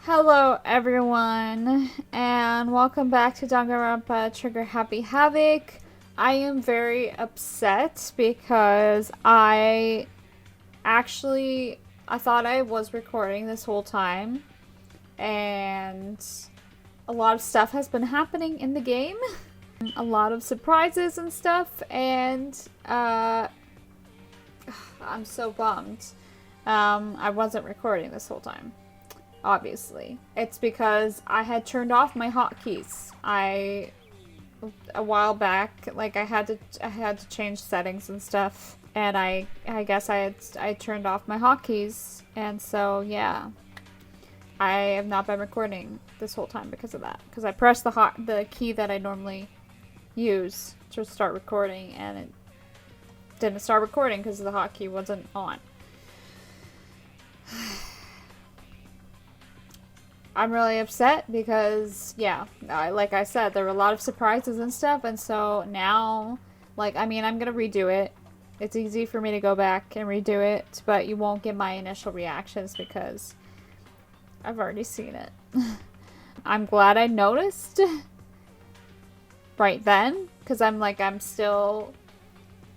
Hello everyone, and welcome back to Danganronpa Trigger Happy Havoc. I am very upset because I thought I was recording this whole time, and a lot of stuff has been happening in the game. A lot of surprises and stuff, and I'm so bummed. I wasn't recording this whole time. Obviously. It's because I had turned off my hotkeys. A while back, like I had to change settings and stuff, and I guess I turned off my hotkeys, and so yeah. I have not been recording this whole time because of that. Because I pressed the key that I normally use to start recording, and it didn't start recording because the hotkey wasn't on. I'm really upset because, yeah, like I said, there were a lot of surprises and stuff, and so now, like, I mean, I'm gonna redo it. It's easy for me to go back and redo it, but you won't get my initial reactions because I've already seen it. I'm glad I noticed right then, because I'm still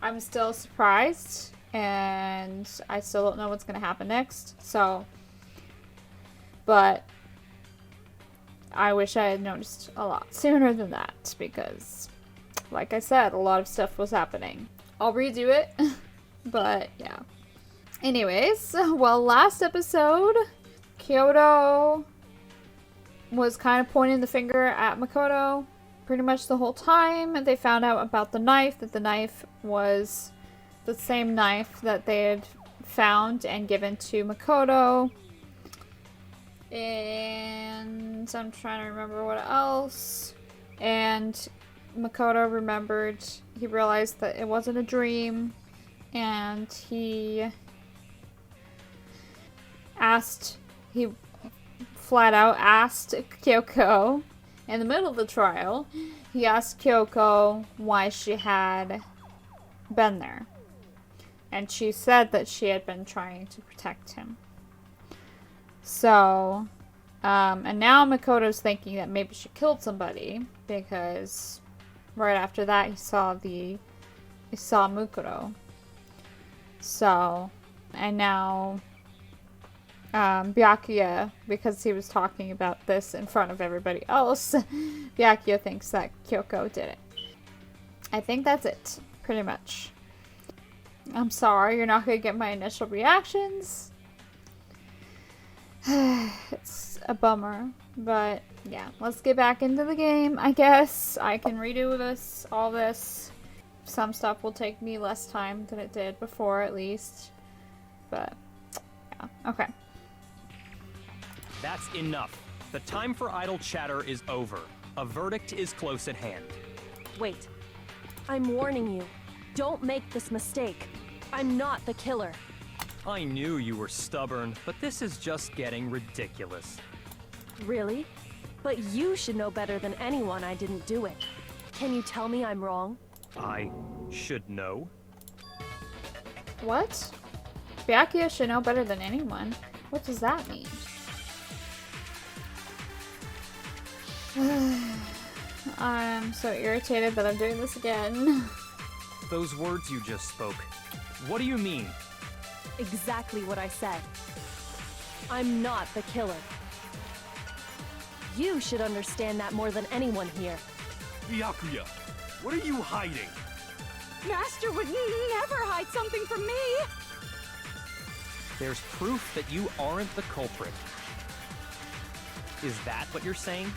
surprised, and I still don't know what's gonna happen next, so, but I wish I had noticed a lot sooner than that because, like I said, a lot of stuff was happening. I'll redo it, but yeah. Anyways, well, last episode, Kyoto was kind of pointing the finger at Makoto pretty much the whole time. They found out about the knife, that the knife was the same knife that they had found and given to Makoto. And I'm trying to remember what else. And Makoto he realized that it wasn't a dream. And he flat out asked Kyoko, in the middle of the trial, he asked Kyoko why she had been there. And she said that she had been trying to protect him. So, and now Makoto's thinking that maybe she killed somebody because right after that he saw Mukuro. So, and now Byakuya, because he was talking about this in front of everybody else, Byakuya thinks that Kyoko did it. I think that's it, pretty much. I'm sorry, you're not gonna get my initial reactions. It's a bummer, but yeah, let's get back into the game, I guess. I can redo all this. Some stuff will take me less time than it did before, at least. But, yeah, okay. That's enough. The time for idle chatter is over. A verdict is close at hand. Wait. I'm warning you. Don't make this mistake. I'm not the killer. I knew you were stubborn, but this is just getting ridiculous. Really? But you should know better than anyone I didn't do it. Can you tell me I'm wrong? I should know? What? Byakuya should know better than anyone? What does that mean? I'm so irritated that I'm doing this again. Those words you just spoke, what do you mean? Exactly what I said. I'm not the killer. You should understand that more than anyone here. Byakuya, what are you hiding? Master would never hide something from me! There's proof that you aren't the culprit. Is that what you're saying?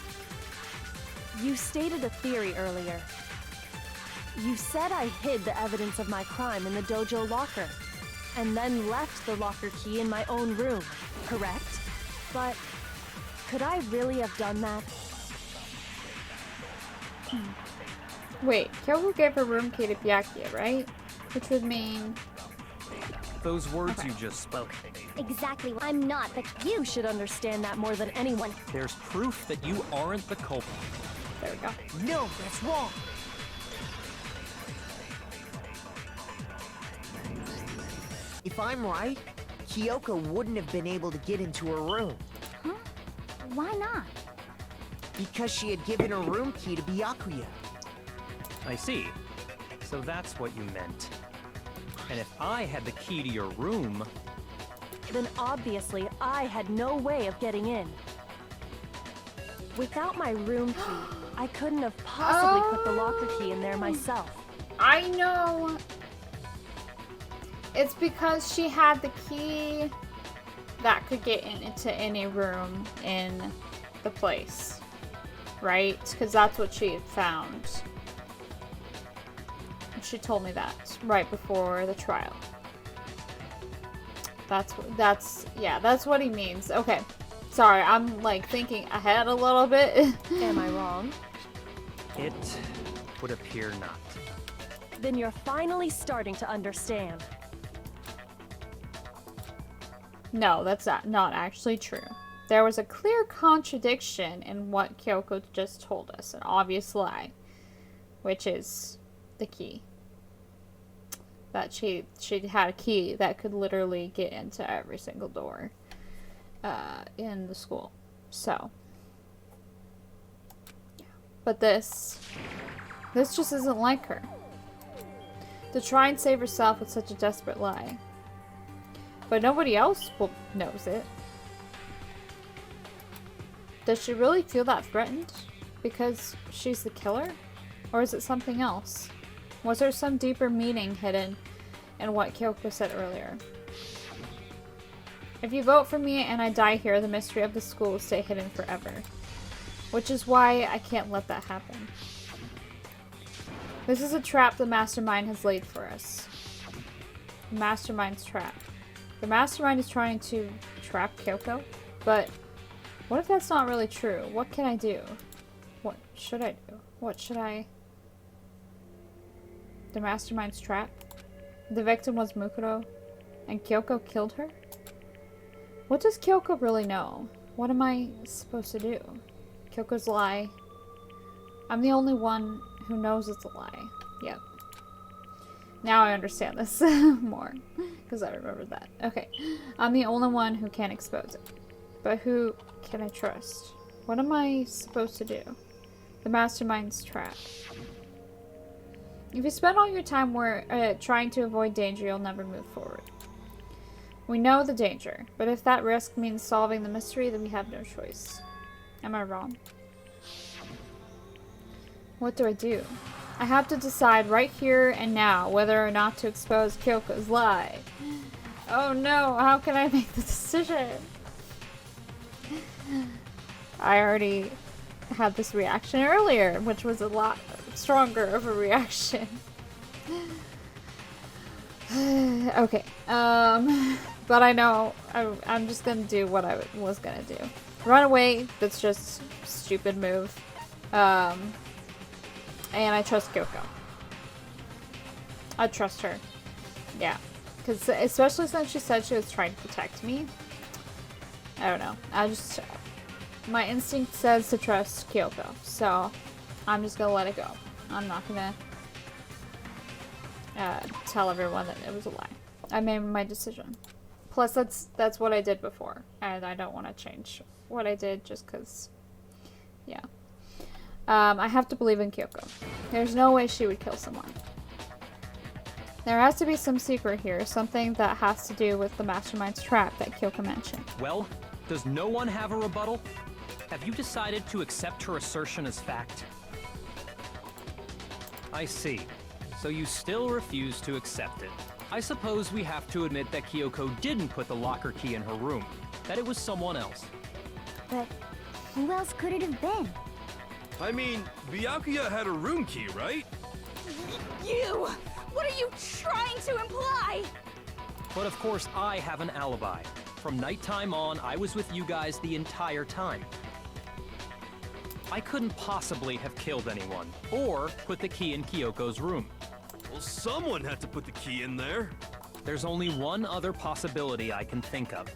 You stated a theory earlier. You said I hid the evidence of my crime in the dojo locker, and then left the locker key in my own room, correct? But could I really have done that? Wait, Kyoko gave her room key to Byakuya, right? Which would mean... Those words you just spoke. Exactly. I'm not, but You should understand that more than anyone. There's proof that you aren't the culprit. There we go. No, that's wrong. If I'm right, Kyoko wouldn't have been able to get into her room. Huh? Why not? Because she had given her room key to Byakuya. I see. So that's what you meant. And if I had the key to your room... Then obviously I had no way of getting in. Without my room key, I couldn't have possibly put the locker key in there myself. I know. It's because she had the key that could get into any room in the place, right? Because that's what she had found. She told me that right before the trial. That's what he means. Okay. Sorry, I'm like thinking ahead a little bit. Am I wrong? It would appear not. Then you're finally starting to understand. No, that's not actually true. There was a clear contradiction in what Kyoko just told us, an obvious lie, which is the key. That she had a key that could literally get into every single door in the school. So, yeah. But this just isn't like her. To try and save herself with such a desperate lie. But nobody else knows it. Does she really feel that threatened? Because she's the killer? Or is it something else? Was there some deeper meaning hidden in what Kyoko said earlier? If you vote for me and I die here, the mystery of the school will stay hidden forever. Which is why I can't let that happen. This is a trap the Mastermind has laid for us. The Mastermind's trap. The Mastermind is trying to trap Kyoko, but what if that's not really true? What can I do? What should I do? What should I... The Mastermind's trap? The victim was Mukuro, and Kyoko killed her? What does Kyoko really know? What am I supposed to do? Kyoko's lie. I'm the only one who knows it's a lie. Yep. Now I understand this more, because I remembered that. Okay. I'm the only one who can expose it. But who can I trust? What am I supposed to do? The Mastermind's trap. If you spend all your time trying to avoid danger, you'll never move forward. We know the danger, but if that risk means solving the mystery, then we have no choice. Am I wrong? What do I do? I have to decide right here and now whether or not to expose Kyoko's lie. Oh no, how can I make the decision? I already had this reaction earlier, which was a lot stronger of a reaction. Okay, but I know I'm just gonna do what I was gonna do. Run away, that's just a stupid move. And I trust Kyoko. I trust her. Yeah. Because especially since she said she was trying to protect me. I don't know. My instinct says to trust Kyoko. So, I'm just gonna let it go. I'm not gonna tell everyone that it was a lie. I made my decision. Plus, that's what I did before. And I don't want to change what I did just because, yeah. I have to believe in Kyoko. There's no way she would kill someone. There has to be some secret here, something that has to do with the Mastermind's trap that Kyoko mentioned. Well, does no one have a rebuttal? Have you decided to accept her assertion as fact? I see. So you still refuse to accept it. I suppose we have to admit that Kyoko didn't put the locker key in her room. That it was someone else. But who else could it have been? I mean, Byakuya had a room key, right? You! What are you trying to imply? But of course I have an alibi. From nighttime on, I was with you guys the entire time. I couldn't possibly have killed anyone, or put the key in Kyoko's room. Well, someone had to put the key in there. There's only one other possibility I can think of.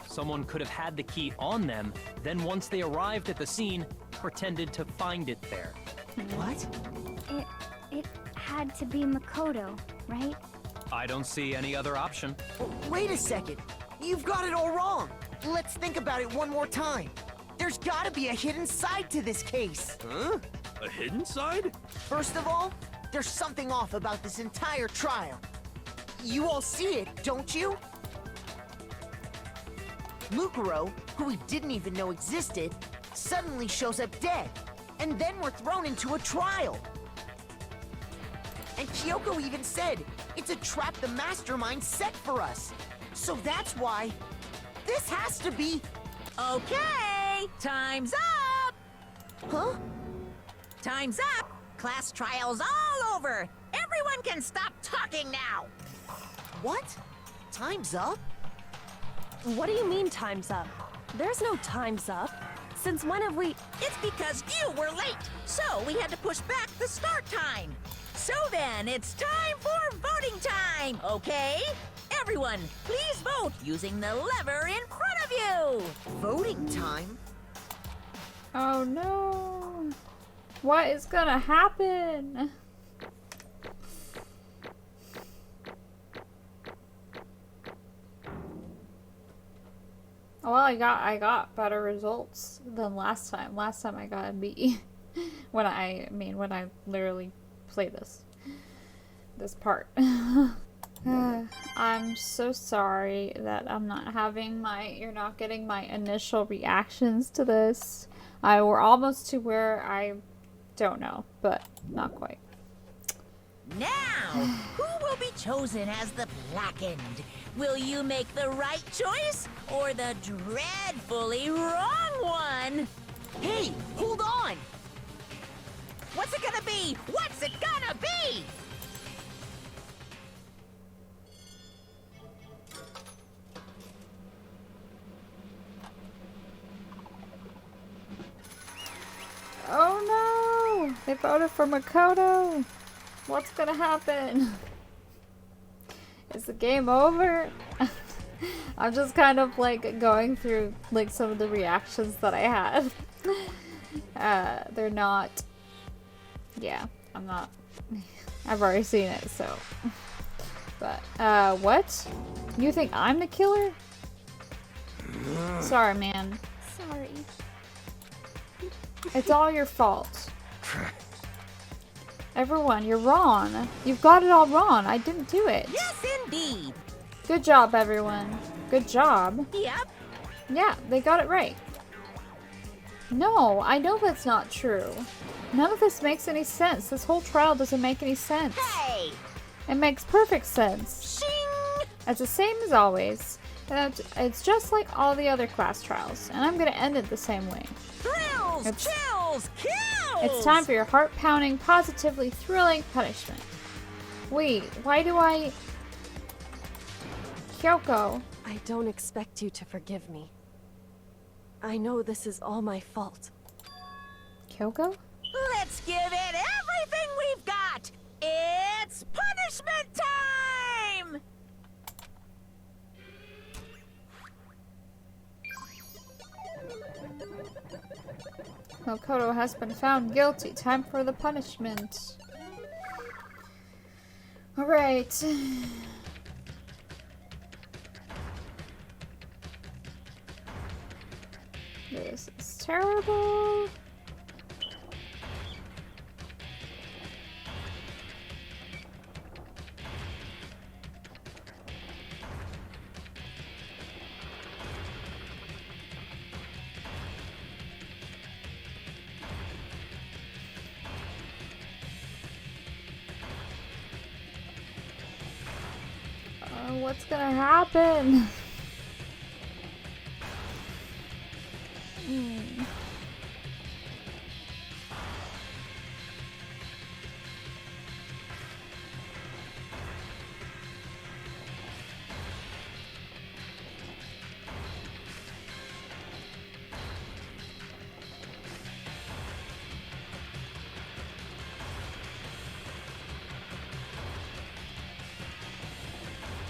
Someone could have had the key on them, then once they arrived at the scene, pretended to find it there. What? It had to be Makoto, right? I don't see any other option. Wait a second. You've got it all wrong. Let's think about it one more time. There's There's gotta be a hidden side to this case. Huh? A hidden side? First of all, there's something off about this entire trial. You all see it, don't you? Mukuro, who we didn't even know existed, suddenly shows up dead, and then we're thrown into a trial. And Kyoko even said, it's a trap the mastermind set for us. So that's why this has to be... Okay, time's up! Huh? Time's up! Class trial's all over! Everyone can stop talking now! What? Time's up? What do you mean time's up? There's no time's up. Since when have we... It's because you were late, so we had to push back the start time. So then, it's time for voting time, okay? Everyone, please vote using the lever in front of you! Voting time? Oh no. What is gonna happen? Well, I got better results than last time. Last time I got a B. when I literally played this part. I'm so sorry that I'm not having you're not getting my initial reactions to this. We're almost to where I don't know, but not quite. Now, who will be chosen as the Blackened? Will you make the right choice or the dreadfully wrong one? Hey, hold on! What's it gonna be? What's it gonna be? Oh no! They voted for Makoto! What's gonna happen? Is the game over? I'm just kind of like going through like some of the reactions that I had. They're not... Yeah, I'm not... I've already seen it, so... But, what? You think I'm the killer? Sorry, man. Sorry. It's all your fault. Everyone, you're wrong. You've got it all wrong. I didn't do it. Yes, indeed. Good job, everyone. Good job. Yep. Yeah, they got it right. No, I know that's not true. None of this makes any sense. This whole trial doesn't make any sense. Hey! It makes perfect sense. Shing! It's the same as always. It's just like all the other class trials, and I'm gonna end it the same way. Thrills! Chills! Kills! It's time for your heart-pounding, positively thrilling punishment. Wait, why do I... Kyoko. I don't expect you to forgive me. I know this is all my fault. Kyoko? Let's give it everything we've got! It's punishment time! Makoto has been found guilty. Time for the punishment. Alright. This is terrible. What's gonna happen?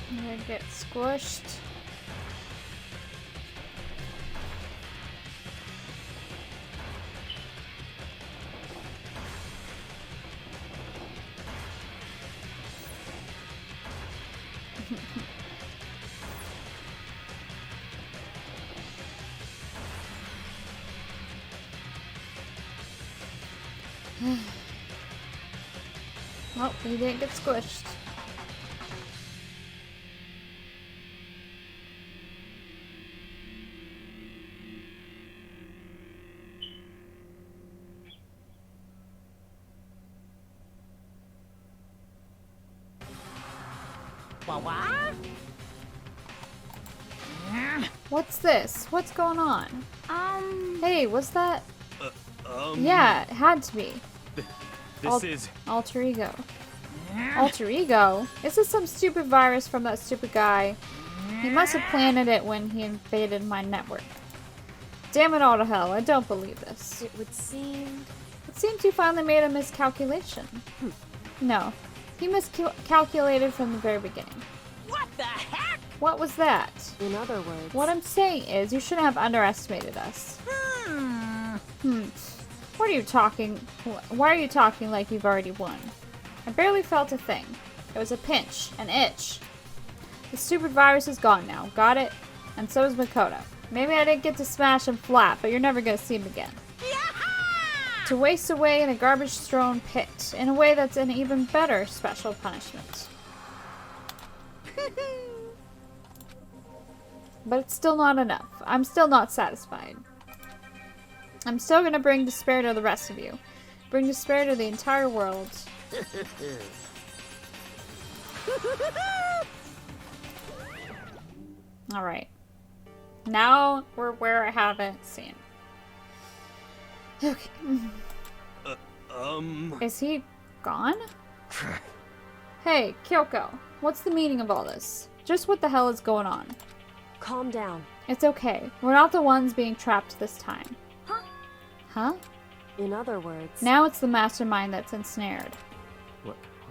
I'm gonna get squished. Oh, he didn't get squished. What? What's this? What's going on? Hey, what's that? Yeah, it had to be. This is... Alter ego. Alter ego? Is this some stupid virus from that stupid guy? He must have planted it when he invaded my network. Damn it all to hell, I don't believe this. It would seem... It seems you finally made a miscalculation. No, he miscalculated from the very beginning. What the heck? What was that? In other words... What I'm saying is, you shouldn't have underestimated us. What are you talking? Why are you talking like you've already won? I barely felt a thing. It was a pinch, an itch. The stupid virus is gone now, got it? And so is Makoto. Maybe I didn't get to smash him flat, but you're never gonna see him again. Yaha! To waste away in a garbage-strewn pit, in a way that's an even better special punishment. But it's still not enough. I'm still not satisfied. I'm still gonna bring despair to the rest of you. Bring despair to the entire world. Alright. Now we're where I haven't seen. Okay. Is he gone? Hey, Kyoko. What's the meaning of all this? Just what the hell is going on? Calm down. It's okay. We're not the ones being trapped this time. Huh? In other words... Now it's the mastermind that's ensnared.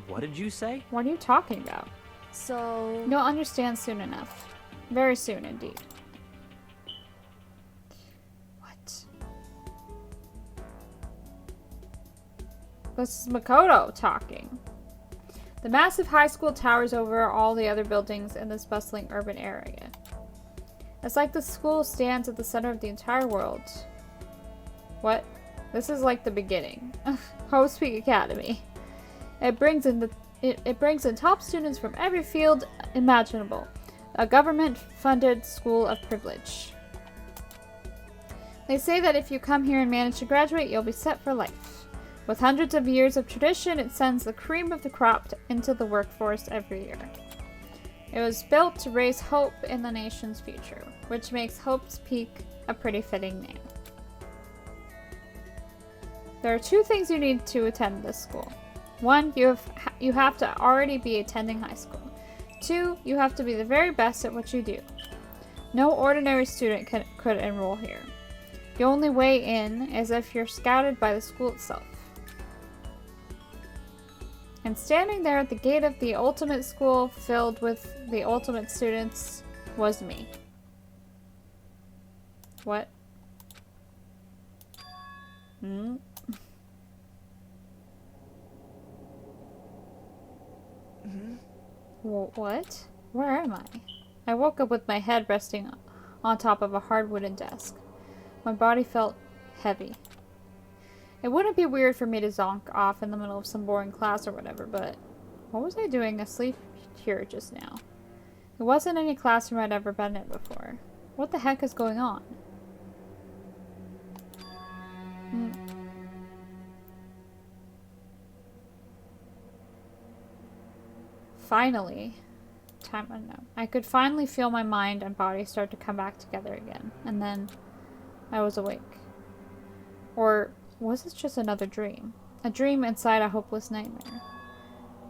What did you say? What are you talking about? So... You'll understand soon enough. Very soon indeed. What? This is Makoto talking. The massive high school towers over all the other buildings in this bustling urban area. It's like the school stands at the center of the entire world. What? This is like the beginning. Host Peak Academy. It brings in top students from every field imaginable. A government-funded school of privilege. They say that if you come here and manage to graduate, you'll be set for life. With hundreds of years of tradition, it sends the cream of the crop into the workforce every year. It was built to raise hope in the nation's future, which makes Hope's Peak a pretty fitting name. There are two things you need to attend this school. One, you have to already be attending high school. Two, you have to be the very best at what you do. No ordinary student could enroll here. The only way in is if you're scouted by the school itself. And standing there at the gate of the ultimate school filled with the ultimate students was me. What? What? Where am I? I woke up with my head resting on top of a hard wooden desk. My body felt heavy. It wouldn't be weird for me to zonk off in the middle of some boring class or whatever, but what was I doing asleep here just now? It wasn't any classroom I'd ever been in before. What the heck is going on? Finally, time unknown. I could finally feel my mind and body start to come back together again, and then I was awake. Or was this just another dream? A dream inside a hopeless nightmare?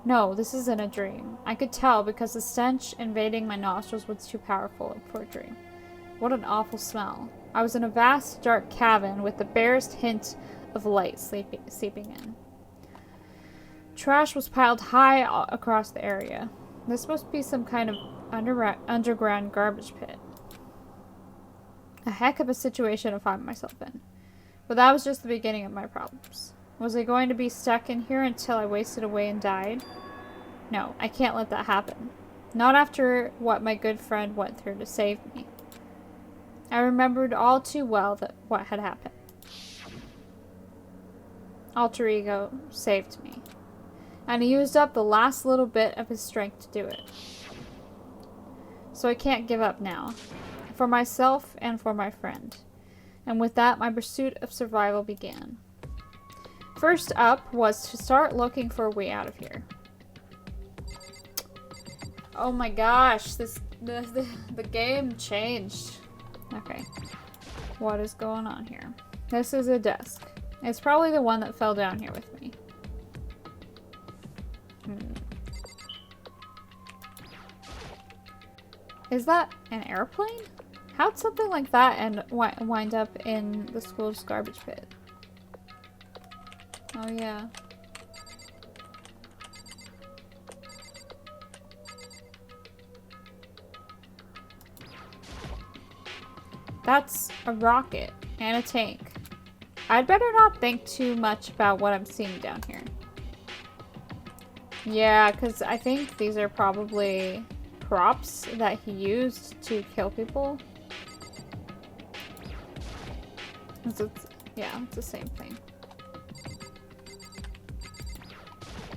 No, this isn't a dream. I could tell because the stench invading my nostrils was too powerful for a dream. What an awful smell. I was in a vast, dark cabin with the barest hint of light seeping in. Trash was piled high across the area. This must be some kind of underground garbage pit. A heck of a situation to find myself in. But that was just the beginning of my problems. Was I going to be stuck in here until I wasted away and died? No, I can't let that happen. Not after what my good friend went through to save me. I remembered all too well what had happened. alter ego saved me. And he used up the last little bit of his strength to do it. So I can't give up now. For myself and for my friend. And with that, my pursuit of survival began. First up was to start looking for a way out of here. Oh my gosh, the game changed. Okay. What is going on here? This is a desk. It's probably the one that fell down here with me. Is that an airplane? How'd something like that and wind up in the school's garbage pit? Oh yeah. That's a rocket and a tank. I'd better not think too much about what I'm seeing down here. Yeah, because I think these are probably props that he used to kill people. Yeah, it's the same thing.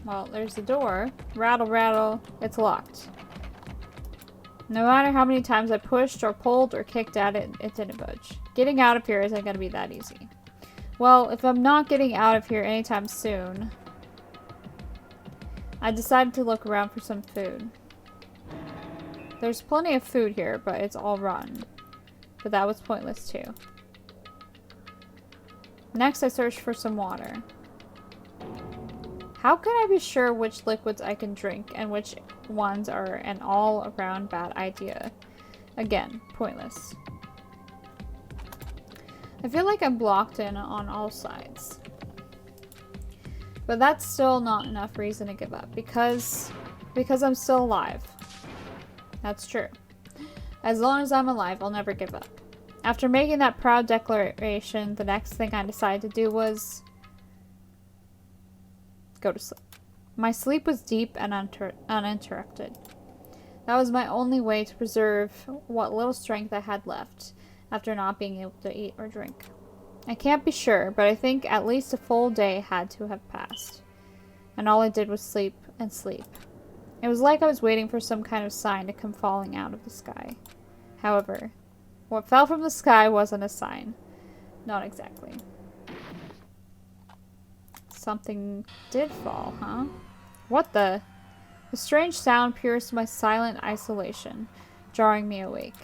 Well, there's the door. Rattle, rattle. It's locked. No matter how many times I pushed or pulled or kicked at it, it didn't budge. Getting out of here isn't going to be that easy. Well, if I'm not getting out of here anytime soon, I decided to look around for some food. There's plenty of food here, but it's all rotten. But that was pointless too. Next, I searched for some water. How can I be sure which liquids I can drink and which ones are an all-around bad idea? Again, pointless. I feel like I'm blocked in on all sides. But that's still not enough reason to give up, because I'm still alive. That's true. As long as I'm alive, I'll never give up. After making that proud declaration, the next thing I decided to do was go to sleep. My sleep was deep and uninterrupted. That was my only way to preserve what little strength I had left after not being able to eat or drink. I can't be sure, but I think at least a full day had to have passed. And all I did was sleep and sleep. It was like I was waiting for some kind of sign to come falling out of the sky. However, what fell from the sky wasn't a sign. Not exactly. Something did fall, huh? What the? A strange sound pierced my silent isolation, jarring me awake.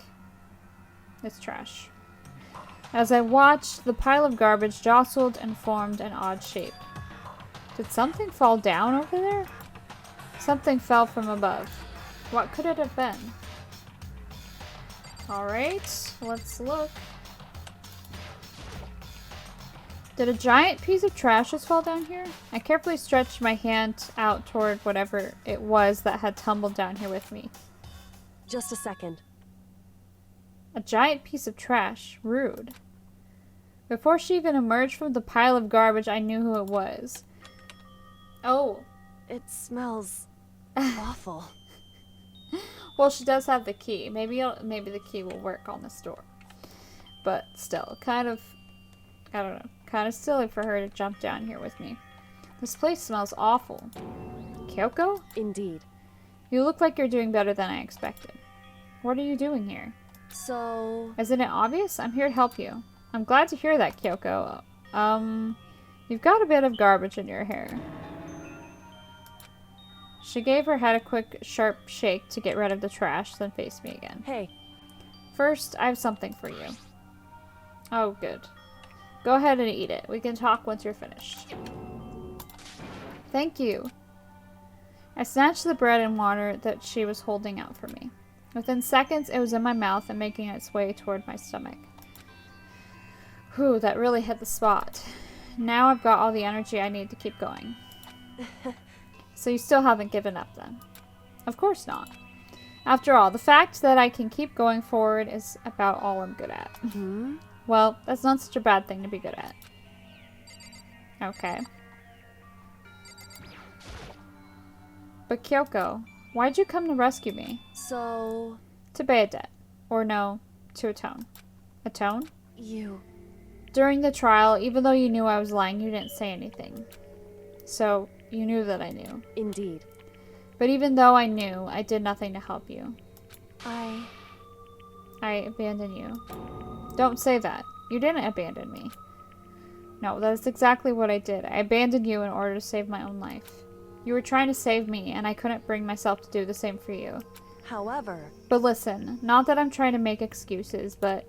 It's trash. As I watched, the pile of garbage jostled and formed an odd shape. Did something fall down over there? Something fell from above. What could it have been? Alright, let's look. Did a giant piece of trash just fall down here? I carefully stretched my hand out toward whatever it was that had tumbled down here with me. Just a second. A giant piece of trash. Rude. Before she even emerged from the pile of garbage, I knew who it was. Oh. It smells awful. Well, she does have the key. Maybe the key will work on this door. But still, kind of, I don't know, kind of silly for her to jump down here with me. This place smells awful. Kyoko? Indeed. You look like you're doing better than I expected. What are you doing here? So... Isn't it obvious? I'm here to help you. I'm glad to hear that, Kyoko. You've got a bit of garbage in your hair. She gave her head a quick, sharp shake to get rid of the trash, then faced me again. Hey. First, I have something for you. Oh, good. Go ahead and eat it. We can talk once you're finished. Thank you. I snatched the bread and water that she was holding out for me. Within seconds, it was in my mouth and making its way toward my stomach. Whew, that really hit the spot. Now I've got all the energy I need to keep going. So you still haven't given up then? Of course not. After all, the fact that I can keep going forward is about all I'm good at. Hmm? Well, that's not such a bad thing to be good at. Okay. But Kyoko, why'd you come to rescue me? So... To pay a debt. Or no, to atone. Atone? You during the trial, even though you knew I was lying, you didn't say anything. So, you knew that I knew. Indeed. But even though I knew, I did nothing to help you. I abandoned you. Don't say that. You didn't abandon me. No, that is exactly what I did. I abandoned you in order to save my own life. You were trying to save me, and I couldn't bring myself to do the same for you. However... But listen, not that I'm trying to make excuses, but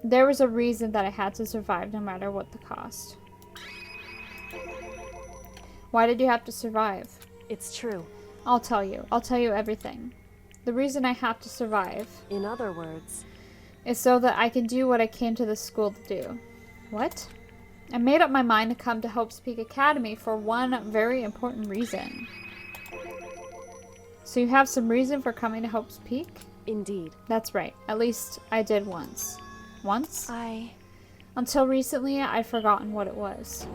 there was a reason that I had to survive no matter what the cost. Why did you have to survive? It's true. I'll tell you. I'll tell you everything. The reason I have to survive... In other words... is so that I can do what I came to this school to do. What? I made up my mind to come to Hope's Peak Academy for one very important reason. So you have some reason for coming to Hope's Peak? Indeed. That's right. At least I did once. Once? Until recently, I'd forgotten what it was.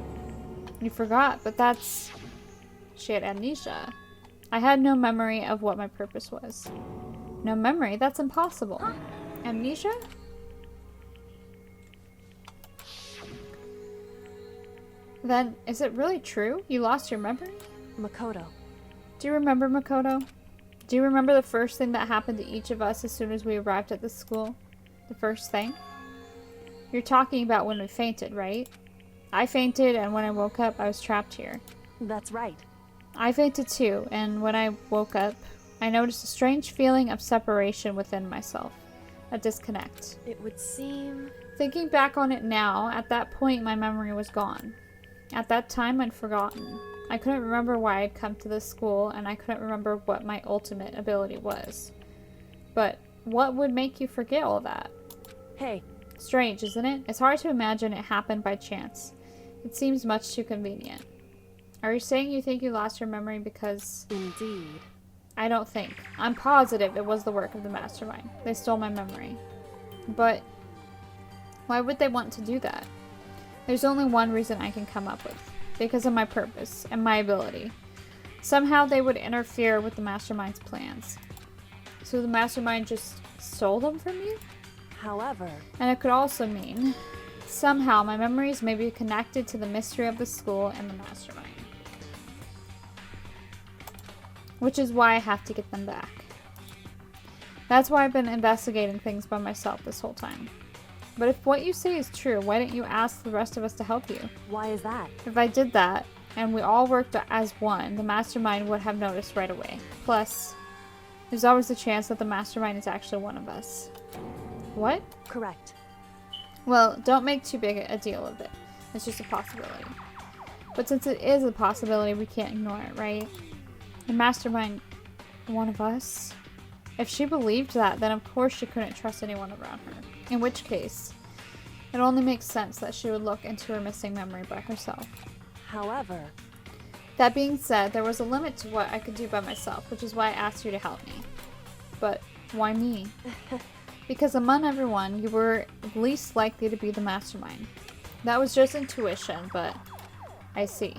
You forgot, but that's... She had amnesia. I had no memory of what my purpose was. No memory? That's impossible. Amnesia? Then, is it really true? You lost your memory? Makoto. Do you remember, Makoto? Do you remember the first thing that happened to each of us as soon as we arrived at the school? The first thing? You're talking about when we fainted, right? I fainted, and when I woke up, I was trapped here. That's right. I fainted too, and when I woke up, I noticed a strange feeling of separation within myself. A disconnect. It would seem... Thinking back on it now, at that point my memory was gone. At that time I'd forgotten. I couldn't remember why I'd come to this school, and I couldn't remember what my ultimate ability was. But what would make you forget all that? Hey. Strange, isn't it? It's hard to imagine it happened by chance. It seems much too convenient. Are you saying you think you lost your memory because... Indeed. I don't think. I'm positive it was the work of the mastermind. They stole my memory. But why would they want to do that? There's only one reason I can come up with. Because of my purpose and my ability. Somehow they would interfere with the mastermind's plans. So the mastermind just stole them from you? However... And it could also mean somehow my memories may be connected to the mystery of the school and the mastermind. Which is why I have to get them back. That's why I've been investigating things by myself this whole time. But if what you say is true, why didn't you ask the rest of us to help you? Why is that? If I did that, and we all worked as one, the mastermind would have noticed right away. Plus, there's always a chance that the mastermind is actually one of us. What? Correct. Well, don't make too big a deal of it. It's just a possibility. But since it is a possibility, we can't ignore it, right? The mastermind, one of us? If she believed that, then of course she couldn't trust anyone around her. In which case, it only makes sense that she would look into her missing memory by herself. However... That being said, there was a limit to what I could do by myself, which is why I asked you to help me. But why me? Because among everyone, you were least likely to be the mastermind. That was just intuition, but I see.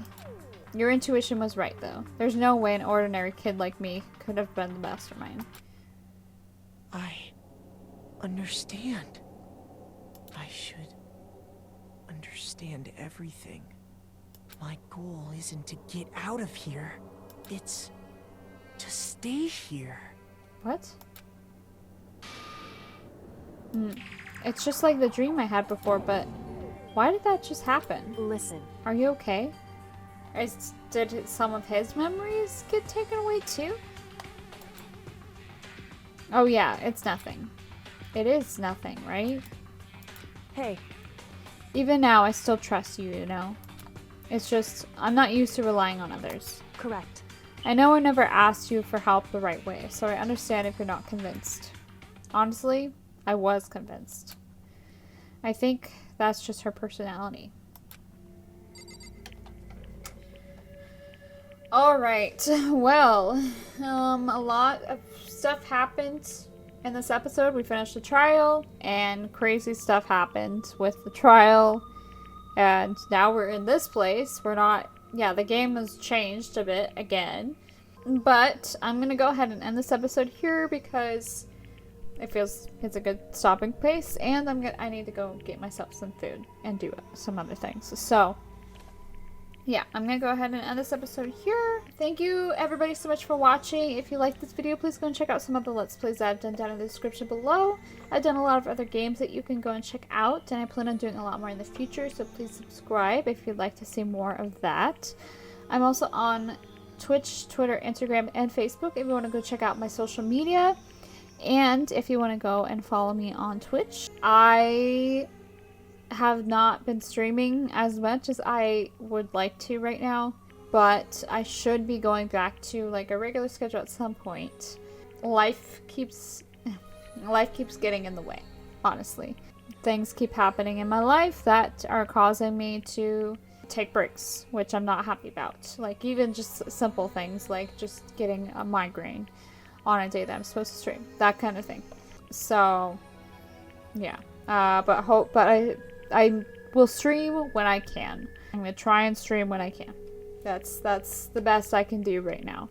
Your intuition was right, though. There's no way an ordinary kid like me could have been the mastermind. I understand. I should understand everything. My goal isn't to get out of here. It's to stay here. What? It's just like the dream I had before, but why did that just happen? Listen. Are you okay? Did some of his memories get taken away too? Oh yeah, it's nothing. It is nothing, right? Hey. Even now, I still trust you, you know? It's just, I'm not used to relying on others. Correct. I know I never asked you for help the right way, so I understand if you're not convinced. Honestly, I was convinced. I think that's just her personality. Alright, well, a lot of stuff happened in this episode. We finished the trial, and crazy stuff happened with the trial, and now we're in this place. We're not, yeah, the game has changed a bit again, but I'm gonna go ahead and end this episode here because it's a good stopping place, and I need to go get myself some food and do some other things. So yeah, I'm gonna go ahead and end this episode here. Thank you everybody so much for watching. If you liked this video, please go and check out some other Let's Plays that I've done down in the description below. I've done a lot of other games that you can go and check out, and I plan on doing a lot more in the future, so please subscribe if you'd like to see more of that. I'm also on Twitch, Twitter, Instagram, and Facebook if you want to go check out my social media. And if you want to go and follow me on Twitch, I have not been streaming as much as I would like to right now, but I should be going back to like a regular schedule at some point. Life keeps getting in the way, honestly. Things keep happening in my life that are causing me to take breaks, which I'm not happy about. Like even just simple things like just getting a migraine on a day that I'm supposed to stream, that kind of thing. So yeah, but I will stream when I can. I'm gonna try and stream when I can. That's the best I can do right now.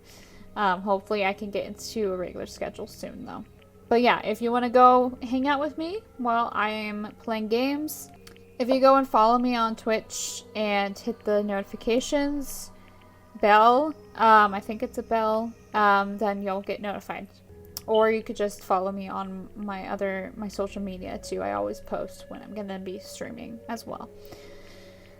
Hopefully I can get into a regular schedule soon though. But yeah, if you want to go hang out with me while I am playing games, if you go and follow me on Twitch and hit the notifications bell, I think it's a bell, then you'll get notified. Or you could just follow me on my social media too. I always post when I'm gonna be streaming as well.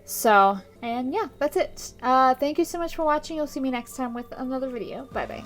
So, and yeah, that's it. Thank you so much for watching. You'll see me next time with another video. Bye bye.